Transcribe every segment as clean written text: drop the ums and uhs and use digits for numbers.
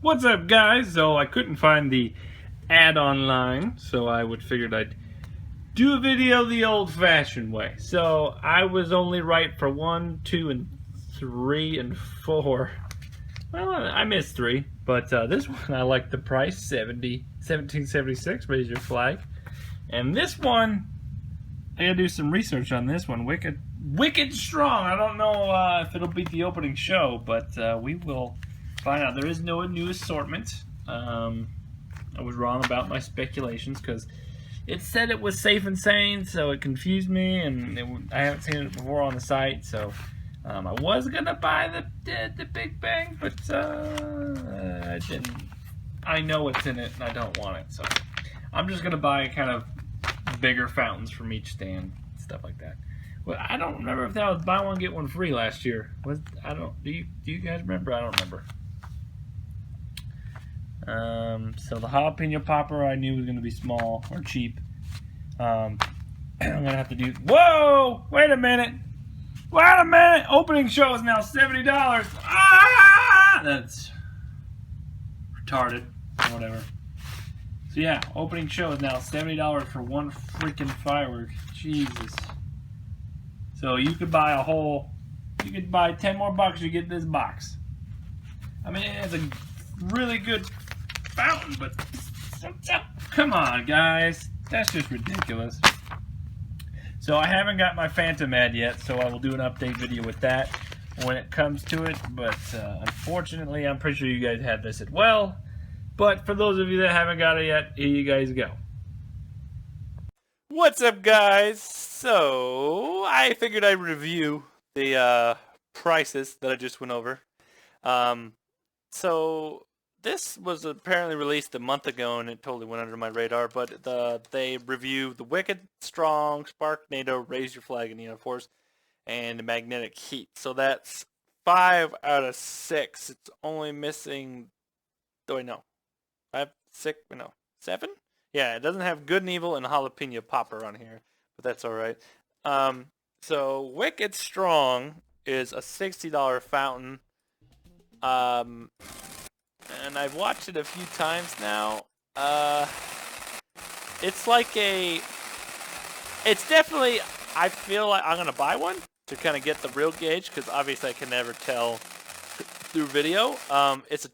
What's up, guys? So I couldn't find the ad online, so I figured I'd do a video the old-fashioned way. So I was only right for 1, 2, and 3, and 4. Well, I missed 3, but this one I like the price, 1776. Raise your flag. And this one, I gotta do some research on this one. Wicked strong. I don't know if it'll beat the opening show, but we will find out. There is no new assortment. I was wrong about my speculations because it said it was safe and sane, so it confused me, and I haven't seen it before on the site. So I was gonna buy the Big Bang, but I didn't. I know what's in it, and I don't want it. So I'm just gonna buy kind of bigger fountains from each stand, stuff like that. Well, I don't remember if that was buy one get one free last year. I don't. Do you guys remember? I don't remember. So the jalapeno popper I knew was going to be small or cheap. I'm gonna have to do. Whoa! Wait a minute! Wait a minute! Opening show is now $70. Ah! That's retarded. Whatever. So yeah, opening show is now $70 for one freaking firework. Jesus. So you could buy you could buy 10 more bucks, you get this box. I mean, it's a really good fountain, but come on, guys. That's just ridiculous. So I haven't got my Phantom ad yet, so I will do an update video with that when it comes to it. But unfortunately, I'm pretty sure you guys have this as well. But for those of you that haven't got it yet, here you guys go. What's up, guys? So I figured I'd review the prices that I just went over. So this was apparently released a month ago, and it totally went under my radar. But they review the Wicked Strong, Spark, Nato, Raise Your Flag, and Neon Force, and the Magnetic Heat. So that's 5 out of 6. It's only missing. Oh wait, no, 5, 6, no, 7. Yeah, it doesn't have Good and Evil and Jalapeno Popper on here, but that's all right. So Wicked Strong is a $60 fountain. And I've watched it a few times now. It's like it's definitely, I feel like I'm gonna buy one to kind of get the real gauge, because obviously I can never tell through video. It's a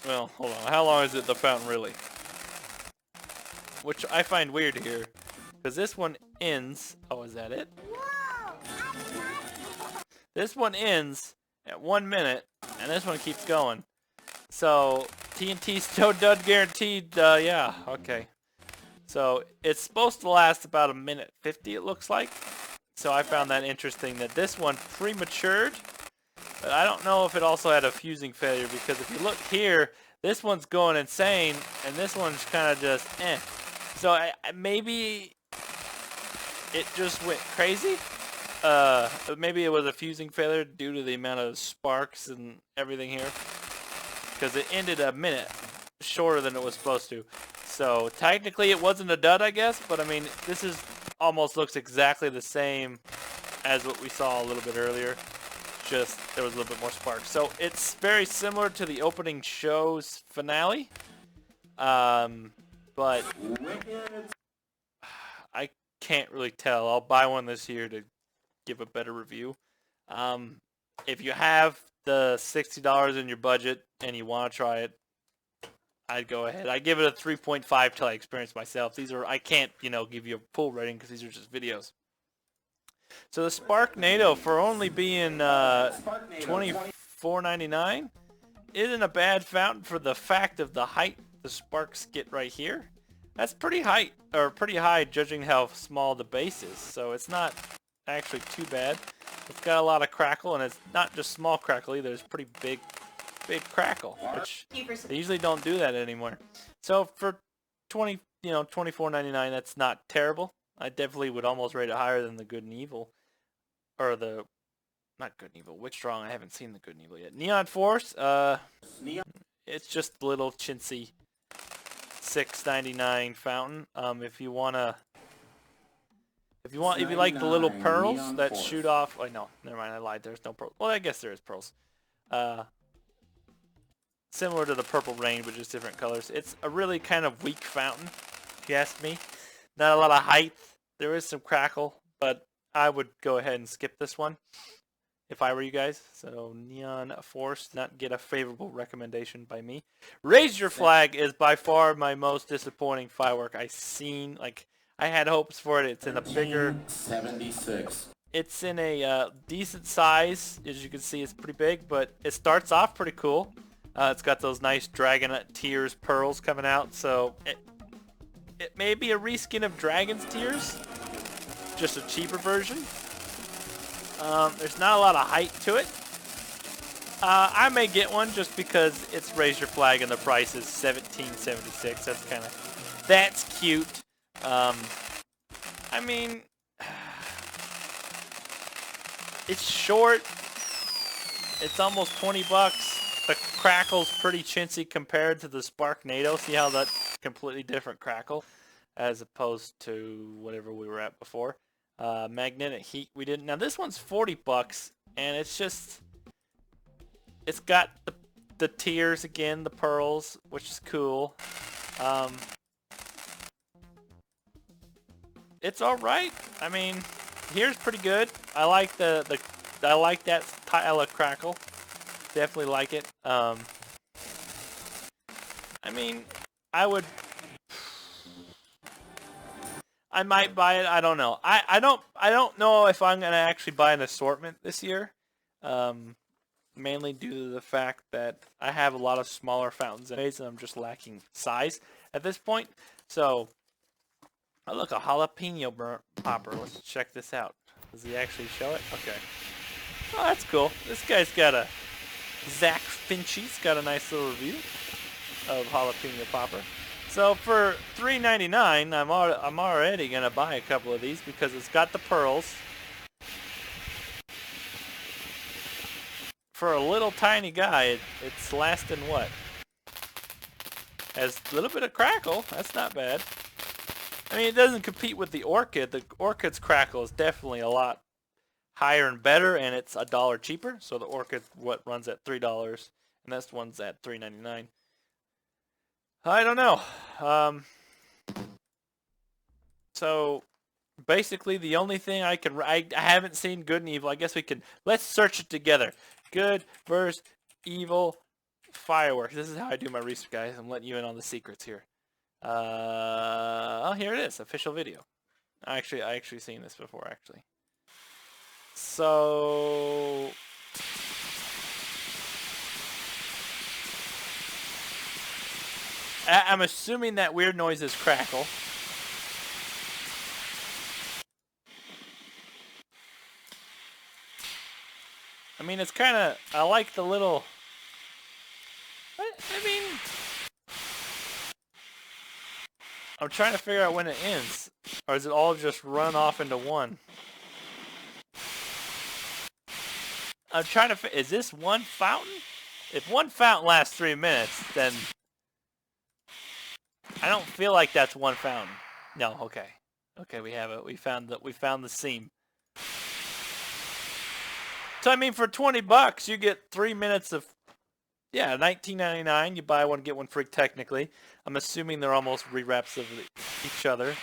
well, hold on. How long is the fountain really? Which I find weird here, because this one ends. Oh, is that it? This one ends at 1 minute, and this one keeps going. So TNT still done guaranteed. Yeah, okay. So it's supposed to last about 1:50, it looks like. So I found that interesting that this one prematured. But I don't know if it also had a fusing failure, because if you look here, this one's going insane, and this one's kind of just eh. So maybe it just went crazy. Maybe it was a fusing failure due to the amount of sparks and everything here, because it ended 1 minute shorter than it was supposed to. So technically it wasn't a dud, I guess, but I mean, this is almost looks exactly the same as what we saw a little bit earlier. Just there was a little bit more sparks. So it's very similar to the opening show's finale. But I can't really tell. I'll buy one this year to give a better review. If you have the $60 in your budget and you want to try it, I'd go ahead. I give it a 3.5 till I experience myself. I can't, give you a full rating because these are just videos. So the Spark Nato, for only being $24.99, isn't a bad fountain for the fact of the height the sparks get right here. That's pretty high judging how small the base is. So it's not actually too bad. It's got a lot of crackle, and it's not just small crackle either. It's pretty big crackle, which they usually don't do that anymore. So for $24.99, that's not terrible. I definitely would almost rate it higher than the Good and Evil, or the not Good and Evil, Wicked Strong. I haven't seen the Good and Evil yet. Neon Force, it's just a little chintzy $6.99 fountain. If you like the little pearls that shoot off. Oh no, never mind. I lied. There's no pearls. Well, I guess there is pearls. similar to the Purple Rain, but just different colors. It's a really kind of weak fountain, if you ask me. Not a lot of height. There is some crackle, but I would go ahead and skip this one if I were you guys. So Neon Force did not get a favorable recommendation by me. Raise Your Flag is by far my most disappointing firework I've seen. Like, I had hopes for it. It's in a bigger... 76. It's in a decent size. As you can see, it's pretty big, but it starts off pretty cool. It's got those nice dragon tears pearls coming out, so it may be a reskin of Dragon's Tears, just a cheaper version. There's not a lot of height to it. I may get one just because it's Raise Your Flag and the price is $17.76. That's cute. I mean, it's short. It's almost 20 bucks. The crackle's pretty chintzy compared to the Spark Nato. See how that completely different crackle as opposed to whatever we were at before. Magnetic heat we didn't. Now this one's 40 bucks and it's got the tears again, the pearls, which is cool. It's all right. I mean, here's pretty good. I like I like that style of crackle. Definitely like it. I mean, I might buy it. I don't know. I don't know if I'm gonna actually buy an assortment this year. Mainly due to the fact that I have a lot of smaller fountains anyways, and I'm just lacking size at this point. So, oh look, a jalapeno popper. Let's check this out. Does he actually show it? Okay. Oh, that's cool. This guy's got a Zach Finchy's got a nice little review of Jalapeno Popper. So for $3.99, I'm already gonna buy a couple of these because it's got the pearls. For a little tiny guy, it's lasting what? Has a little bit of crackle. That's not bad. I mean, it doesn't compete with the Orchid. The Orchid's crackle is definitely a lot higher and better, and it's $1 cheaper. So the Orchid runs at $3, and this one's at $3.99. I don't know. So basically, the only thing I haven't seen Good and Evil. I guess let's search it together. Good versus Evil fireworks. This is how I do my research, guys. I'm letting you in on the secrets here. Oh, here it is. Official video. I actually seen this before, actually. So I'm assuming that weird noise is crackle. I mean, it's kind of, I like the little, I mean, I'm trying to figure out when it ends. Or is it all just run off into one? I'm trying to, is this one fountain? If one fountain lasts 3 minutes, then I don't feel like that's one fountain. No, okay. Okay, we have it. We found the seam. So I mean, for 20 bucks, you get 3 minutes of, yeah, $19.99. You buy one, get one free technically. I'm assuming they're almost rewraps of each other.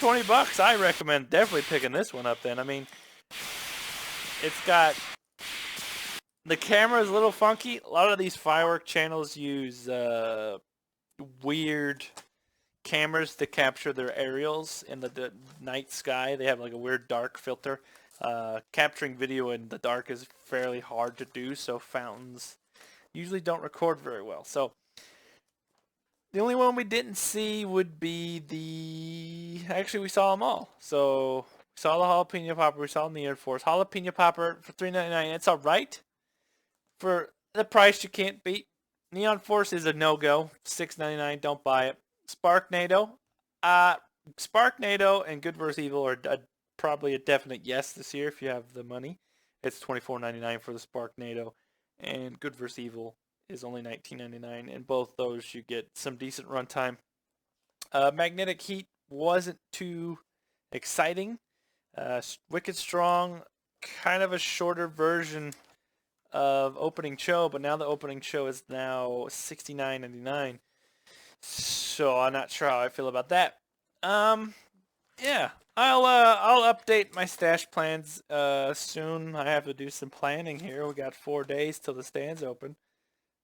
20 bucks, I recommend definitely picking this one up then. I mean, it's got, the camera is a little funky. A lot of these firework channels use weird cameras to capture their aerials in the night sky. They have like a weird dark filter. Capturing video in the dark is fairly hard to do, so fountains usually don't record very well. So the only one we didn't see would be actually we saw them all. So we saw the Jalapeno Popper, we saw the Air Force. Jalapeno Popper for $3.99. It's alright. For the price you can't beat. Neon Force is a no-go. $6.99, don't buy it. Spark Nato. Spark Nato and Good vs. Evil are probably a definite yes this year if you have the money. It's $24.99 for the Spark Nato, and Good vs. Evil is only $19.99. And both those you get some decent runtime. Magnetic Heat wasn't too exciting. Wicked Strong, kind of a shorter version of opening show, but now the opening show is now $69.99. So I'm not sure how I feel about that. Yeah, I'll update my stash plans soon. I have to do some planning here. We got 4 days till the stands open,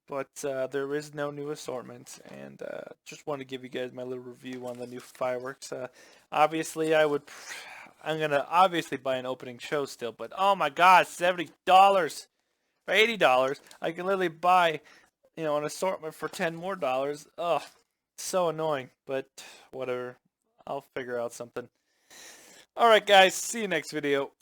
but there is no new assortment, and just want to give you guys my little review on the new fireworks. Obviously, I'm gonna obviously buy an opening show still, but oh my God, $70 or $80, I can literally buy, an assortment for $10 more. Ugh, so annoying, but whatever. I'll figure out something. Alright guys, see you next video.